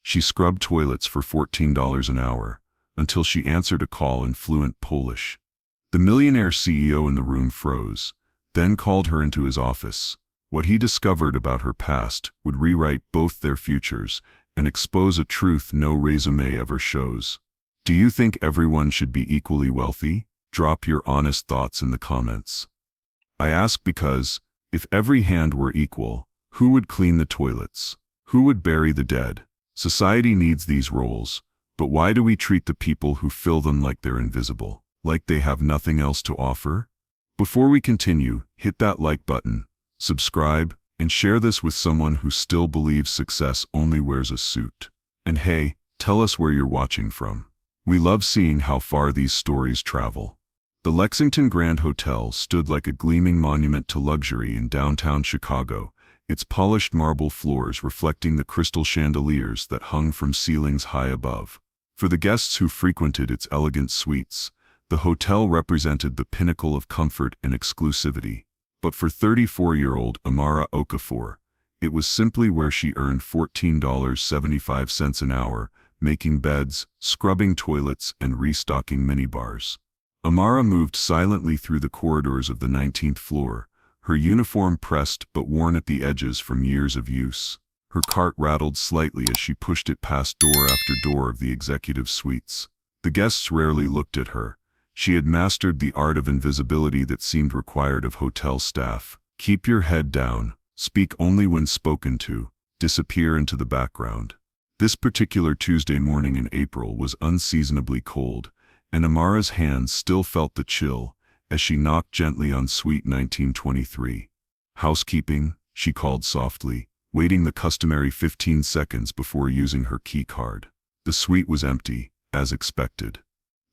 She scrubbed toilets for $14 an hour, until she answered a call in fluent Polish. The millionaire CEO in the room froze, then called her into his office. What he discovered about her past would rewrite both their futures and expose a truth no resume ever shows. Do you think everyone should be equally wealthy? Drop your honest thoughts in the comments. I ask because, if every hand were equal, who would clean the toilets? Who would bury the dead? Society needs these roles, but why do we treat the people who fill them like they're invisible, like they have nothing else to offer? Before we continue, hit that like button, subscribe, and share this with someone who still believes success only wears a suit. And hey, tell us where you're watching from. We love seeing how far these stories travel. The Lexington Grand Hotel stood like a gleaming monument to luxury in downtown Chicago, its polished marble floors reflecting the crystal chandeliers that hung from ceilings high above. For the guests who frequented its elegant suites, the hotel represented the pinnacle of comfort and exclusivity. But for 34-year-old Amara Okafor, it was simply where she earned $14.75 an hour, making beds, scrubbing toilets, and restocking minibars. Amara moved silently through the corridors of the 19th floor, her uniform pressed but worn at the edges from years of use. Her cart rattled slightly as she pushed it past door after door of the executive suites. The guests rarely looked at her. She had mastered the art of invisibility that seemed required of hotel staff. Keep your head down, speak only when spoken to, disappear into the background. This particular Tuesday morning in April was unseasonably cold, and Amara's hands still felt the chill as she knocked gently on suite 1923. Housekeeping, she called softly, waiting the customary 15 seconds before using her key card. The suite was empty, as expected.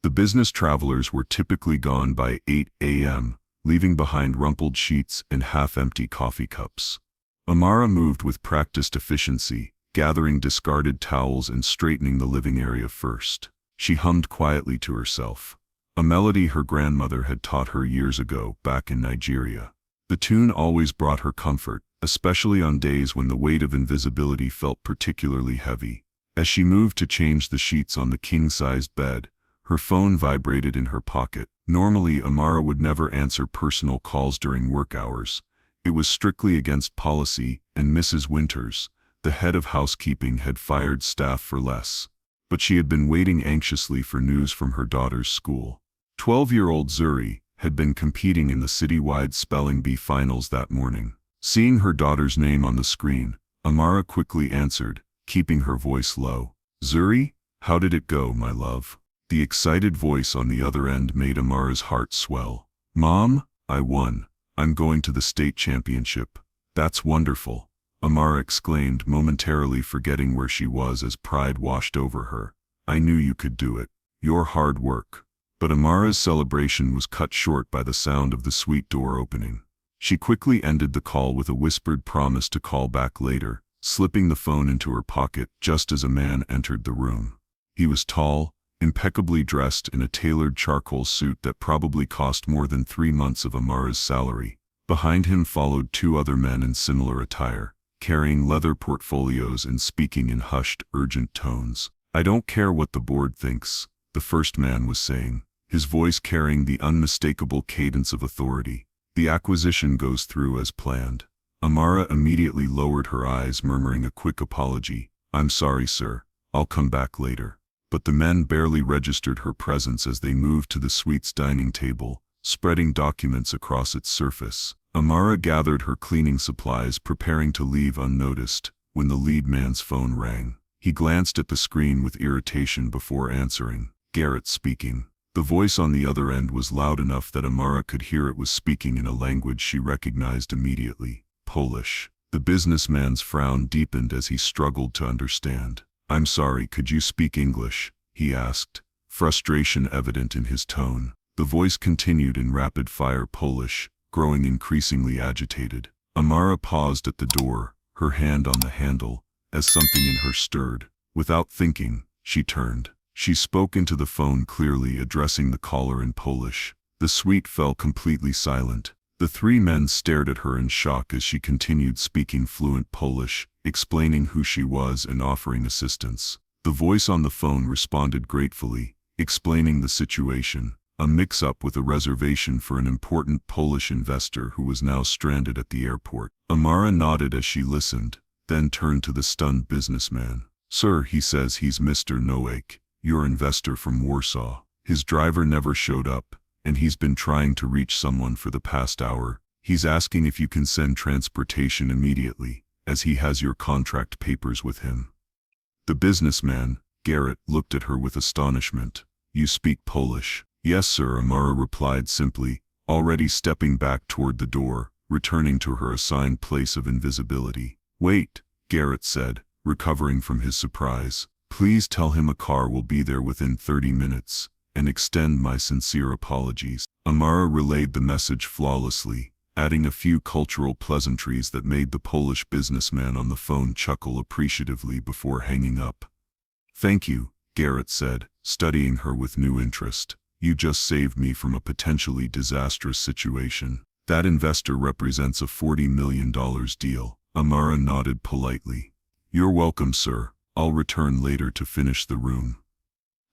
The business travelers were typically gone by 8 a.m., leaving behind rumpled sheets and half-empty coffee cups. Amara moved with practiced efficiency, gathering discarded towels and straightening the living area first. She hummed quietly to herself, a melody her grandmother had taught her years ago back in Nigeria. The tune always brought her comfort, especially on days when the weight of invisibility felt particularly heavy. As she moved to change the sheets on the king-sized bed, her phone vibrated in her pocket. Normally, Amara would never answer personal calls during work hours. It was strictly against policy, and Mrs. Winters, the head of housekeeping, had fired staff for less. But she had been waiting anxiously for news from her daughter's school. 12-year-old Zuri had been competing in the citywide spelling bee finals that morning. Seeing her daughter's name on the screen, Amara quickly answered, keeping her voice low. "Zuri, how did it go, my love?" The excited voice on the other end made Amara's heart swell. "Mom, I won. I'm going to the state championship." "That's wonderful," Amara exclaimed, momentarily forgetting where she was as pride washed over her. "I knew you could do it. Your hard work." But Amara's celebration was cut short by the sound of the suite door opening. She quickly ended the call with a whispered promise to call back later, slipping the phone into her pocket just as a man entered the room. He was tall, impeccably dressed in a tailored charcoal suit that probably cost more than 3 months of Amara's salary. Behind him followed 2 other men in similar attire, carrying leather portfolios and speaking in hushed, urgent tones. "I don't care what the board thinks," the first man was saying, his voice carrying the unmistakable cadence of authority. "The acquisition goes through as planned." Amara immediately lowered her eyes, murmuring a quick apology. "I'm sorry, sir. I'll come back later." But the men barely registered her presence as they moved to the suite's dining table, spreading documents across its surface. Amara gathered her cleaning supplies, preparing to leave unnoticed, when the lead man's phone rang. He glanced at the screen with irritation before answering. "Garrett speaking." The voice on the other end was loud enough that Amara could hear it was speaking in a language she recognized immediately: Polish. The businessman's frown deepened as he struggled to understand. "I'm sorry, could you speak English?" he asked, frustration evident in his tone. The voice continued in rapid-fire Polish, growing increasingly agitated. Amara paused at the door, her hand on the handle, as something in her stirred. Without thinking, she turned. She spoke into the phone clearly, addressing the caller in Polish. The suite fell completely silent. The three men stared at her in shock as she continued speaking fluent Polish, explaining who she was and offering assistance. The voice on the phone responded gratefully, explaining the situation, a mix-up with a reservation for an important Polish investor who was now stranded at the airport. Amara nodded as she listened, then turned to the stunned businessman. "Sir," he says, "he's Mr. Nowak, your investor from Warsaw. His driver never showed up, and he's been trying to reach someone for the past hour. He's asking if you can send transportation immediately, as he has your contract papers with him." The businessman, Garrett, looked at her with astonishment. "You speak Polish?" "Yes, sir," Amara replied simply, already stepping back toward the door, returning to her assigned place of invisibility. "Wait," Garrett said, recovering from his surprise. "Please tell him a car will be there within 30 minutes, and extend my sincere apologies." Amara relayed the message flawlessly, adding a few cultural pleasantries that made the Polish businessman on the phone chuckle appreciatively before hanging up. "Thank you," Garrett said, studying her with new interest. "You just saved me from a potentially disastrous situation. That investor represents a $40 million deal." Amara nodded politely. "You're welcome, sir. I'll return later to finish the room."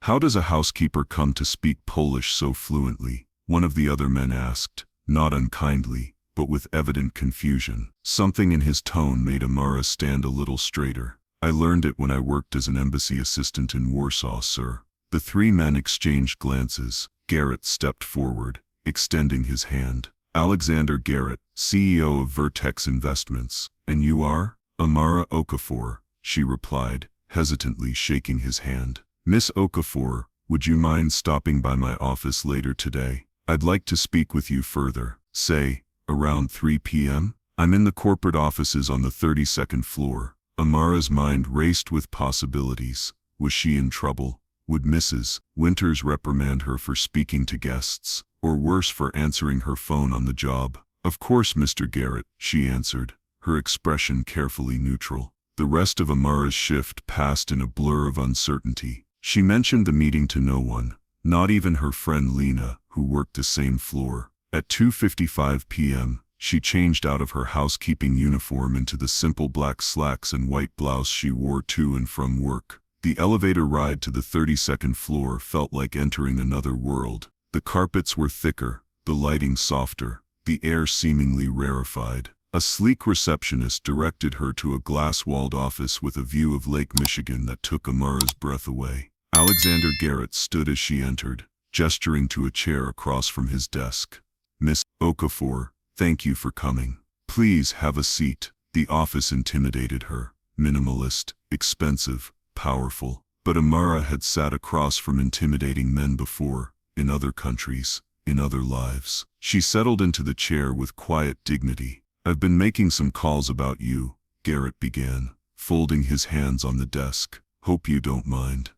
"How does a housekeeper come to speak Polish so fluently?" one of the other men asked, not unkindly, but with evident confusion. Something in his tone made Amara stand a little straighter. "I learned it when I worked as an embassy assistant in Warsaw, sir." The three men exchanged glances. Garrett stepped forward, extending his hand. "Alexander Garrett, CEO of Vertex Investments. And you are?" "Amara Okafor," she replied, hesitantly shaking his hand. "Miss Okafor, would you mind stopping by my office later today? I'd like to speak with you further, say, around 3 p.m. I'm in the corporate offices on the 32nd floor. Amara's mind raced with possibilities. Was she in trouble? Would Mrs. Winters reprimand her for speaking to guests, or worse, for answering her phone on the job? "Of course, Mr. Garrett," she answered, her expression carefully neutral. The rest of Amara's shift passed in a blur of uncertainty. She mentioned the meeting to no one, not even her friend Lena, who worked the same floor. At 2:55 p.m., she changed out of her housekeeping uniform into the simple black slacks and white blouse she wore to and from work. The elevator ride to the 32nd floor felt like entering another world. The carpets were thicker, the lighting softer, the air seemingly rarefied. A sleek receptionist directed her to a glass-walled office with a view of Lake Michigan that took Amara's breath away. Alexander Garrett stood as she entered, gesturing to a chair across from his desk. "Miss Okafor, thank you for coming. Please have a seat." The office intimidated her. Minimalist, expensive, powerful. But Amara had sat across from intimidating men before, in other countries, in other lives. She settled into the chair with quiet dignity. "I've been making some calls about you," Garrett began, folding his hands on the desk. "Hope you don't mind."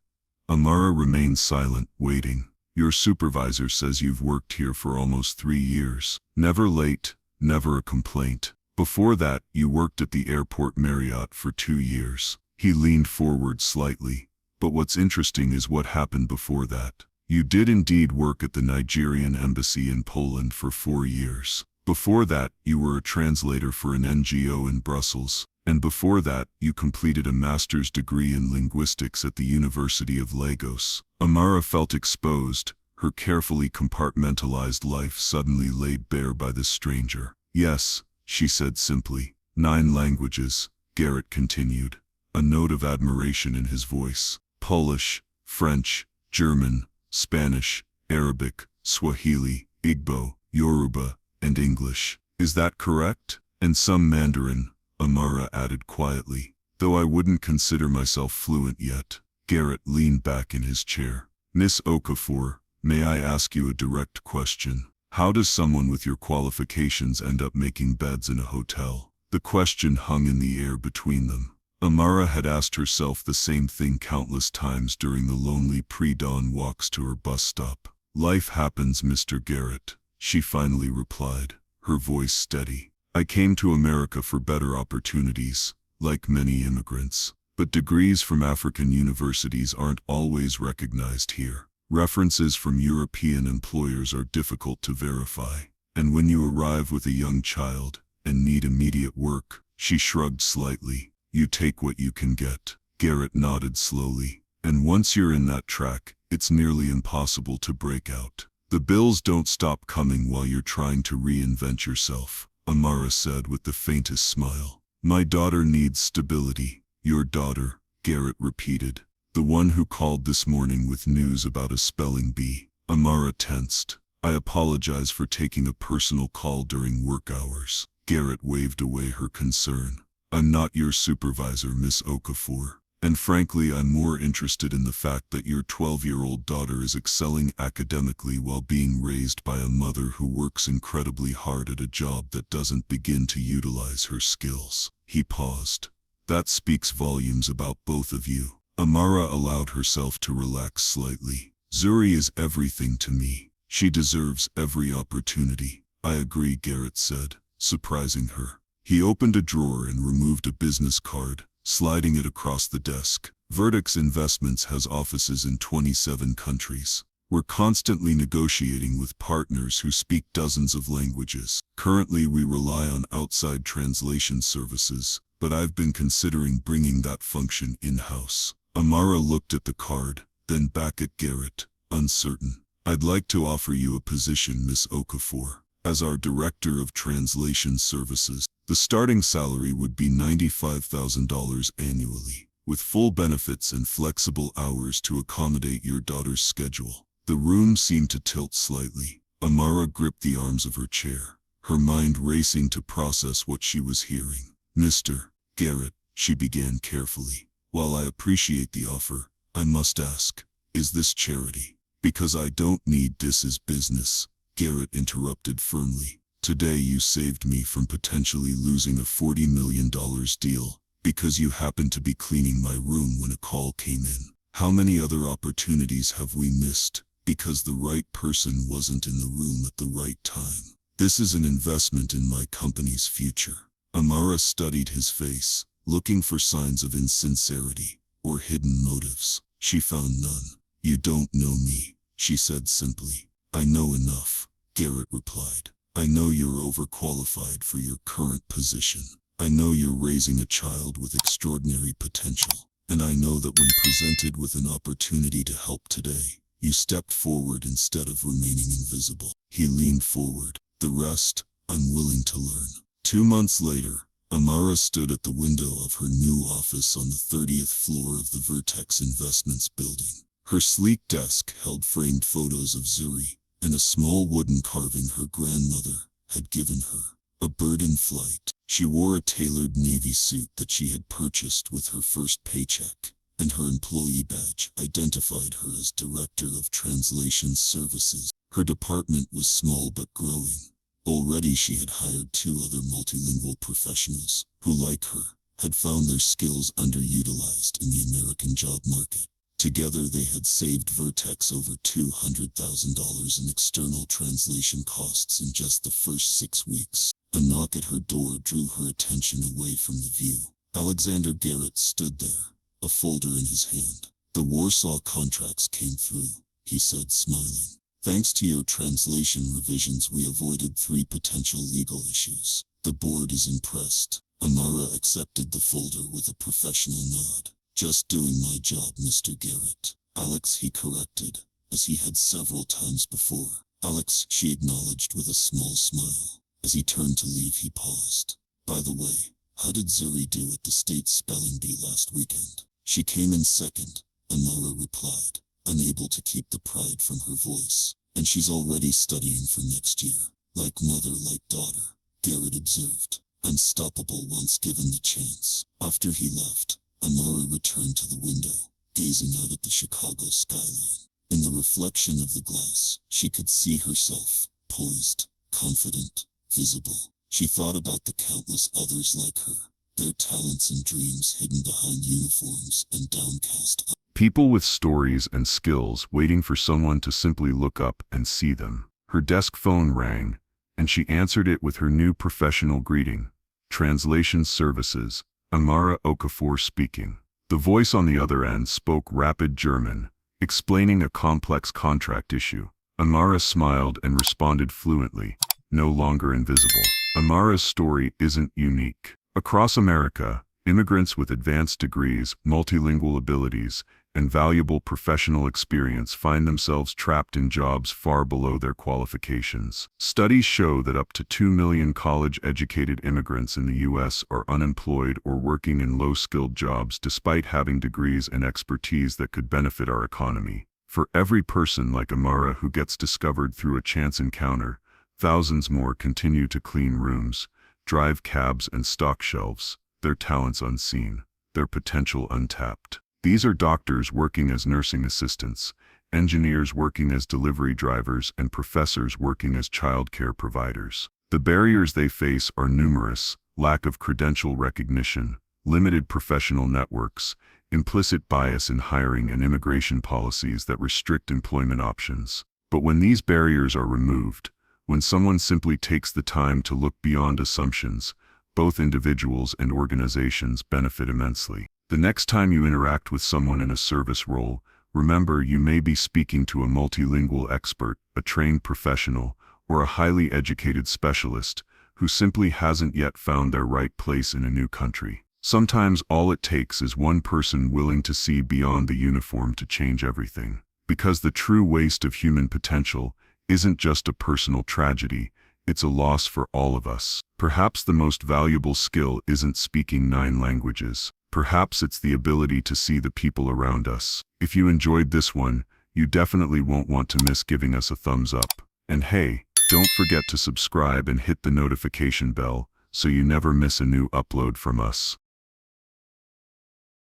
Amara remained silent, waiting. "Your supervisor says you've worked here for almost 3 years. Never late, never a complaint. Before that, you worked at the airport Marriott for 2 years. He leaned forward slightly. "But what's interesting is what happened before that. You did indeed work at the Nigerian embassy in Poland for 4 years. Before that, you were a translator for an NGO in Brussels. And before that, you completed a master's degree in linguistics at the University of Lagos." Amara felt exposed, her carefully compartmentalized life suddenly laid bare by this stranger. "Yes," she said simply. "9 languages," Garrett continued, a note of admiration in his voice. "Polish, French, German, Spanish, Arabic, Swahili, Igbo, Yoruba, and English. Is that correct? And some Mandarin," Amara added quietly. "Though I wouldn't consider myself fluent yet." Garrett leaned back in his chair. "Miss Okafor, may I ask you a direct question? How does someone with your qualifications end up making beds in a hotel?" The question hung in the air between them. Amara had asked herself the same thing countless times during the lonely pre-dawn walks to her bus stop. "Life happens, Mr. Garrett," she finally replied, her voice steady. "I came to America for better opportunities, like many immigrants. But degrees from African universities aren't always recognized here. References from European employers are difficult to verify. And when you arrive with a young child and need immediate work, she shrugged slightly. You take what you can get. Garrett nodded slowly. And once you're in that track, it's nearly impossible to break out. The bills don't stop coming while you're trying to reinvent yourself, Amara said with the faintest smile. My daughter needs stability. Your daughter, Garrett repeated. The one who called this morning with news about a spelling bee. Amara tensed. I apologize for taking a personal call during work hours. Garrett waved away her concern. I'm not your supervisor, Miss Okafor. And frankly, I'm more interested in the fact that your 12-year-old daughter is excelling academically while being raised by a mother who works incredibly hard at a job that doesn't begin to utilize her skills. He paused. That speaks volumes about both of you. Amara allowed herself to relax slightly. Zuri is everything to me. She deserves every opportunity. I agree, Garrett said, surprising her. He opened a drawer and removed a business card, sliding it across the desk. Vertex Investments has offices in 27 countries. We're constantly negotiating with partners who speak dozens of languages. Currently, we rely on outside translation services, but I've been considering bringing that function in-house. Amara looked at the card, then back at Garrett, uncertain. I'd like to offer you a position, Miss Okafor, as our Director of Translation Services. The starting salary would be $95,000 annually, with full benefits and flexible hours to accommodate your daughter's schedule. The room seemed to tilt slightly. Amara gripped the arms of her chair, her mind racing to process what she was hearing. Mr. Garrett, she began carefully. While I appreciate the offer, I must ask, is this charity? Because I don't need this as business, Garrett interrupted firmly. Today you saved me from potentially losing a $40 million deal, because you happened to be cleaning my room when a call came in. How many other opportunities have we missed, because the right person wasn't in the room at the right time? This is an investment in my company's future. Amara studied his face, looking for signs of insincerity or hidden motives. She found none. You don't know me, she said simply. I know enough, Garrett replied. I know you're overqualified for your current position. I know you're raising a child with extraordinary potential. And I know that when presented with an opportunity to help today, you stepped forward instead of remaining invisible. He leaned forward. The rest, I'm willing to learn. 2 months later, Amara stood at the window of her new office on the 30th floor of the Vertex Investments building. Her sleek desk held framed photos of Zuri and a small wooden carving her grandmother had given her. A bird in flight. She wore a tailored navy suit that she had purchased with her first paycheck, and her employee badge identified her as Director of Translation Services. Her department was small but growing. Already she had hired 2 other multilingual professionals who, like her, had found their skills underutilized in the American job market. Together they had saved Vertex over $200,000 in external translation costs in just the first 6 weeks. A knock at her door drew her attention away from the view. Alexander Garrett stood there, a folder in his hand. The Warsaw contracts came through, he said, smiling. Thanks to your translation revisions, we avoided 3 potential legal issues. The board is impressed. Amara accepted the folder with a professional nod. Just doing my job, Mr. Garrett. Alex, he corrected, as he had several times before. Alex, she acknowledged with a small smile. As he turned to leave, he paused. By the way, how did Zuri do at the state spelling bee last weekend? She came in second, Amara replied, unable to keep the pride from her voice. And she's already studying for next year. Like mother, like daughter, Garrett observed. Unstoppable once given the chance. After he left, Amara returned to the window, gazing out at the Chicago skyline. In the reflection of the glass, she could see herself, poised, confident, visible. She thought about the countless others like her, their talents and dreams hidden behind uniforms and downcast eyes. People with stories and skills waiting for someone to simply look up and see them. Her desk phone rang, and she answered it with her new professional greeting. Translation Services, Amara Okafor speaking. The voice on the other end spoke rapid German, explaining a complex contract issue. Amara smiled and responded fluently. no longer invisible. Amara's story isn't unique. Across America, immigrants with advanced degrees, multilingual abilities, and valuable professional experience find themselves trapped in jobs far below their qualifications. Studies show that up to 2 million college-educated immigrants in the U.S. are unemployed or working in low-skilled jobs despite having degrees and expertise that could benefit our economy. For every person like Amara who gets discovered through a chance encounter, thousands more continue to clean rooms, drive cabs and stock shelves, their talents unseen, their potential untapped. These are doctors working as nursing assistants, engineers working as delivery drivers, and professors working as childcare providers. The barriers they face are numerous: lack of credential recognition, limited professional networks, implicit bias in hiring, and immigration policies that restrict employment options. But when these barriers are removed, when someone simply takes the time to look beyond assumptions, both individuals and organizations benefit immensely. The next time you interact with someone in a service role, remember you may be speaking to a multilingual expert, a trained professional, or a highly educated specialist who simply hasn't yet found their right place in a new country. Sometimes all it takes is one person willing to see beyond the uniform to change everything. Because the true waste of human potential isn't just a personal tragedy, it's a loss for all of us. Perhaps the most valuable skill isn't speaking 9 languages. Perhaps it's the ability to see the people around us. If you enjoyed this one, you definitely won't want to miss giving us a thumbs up. And hey, don't forget to subscribe and hit the notification bell so you never miss a new upload from us.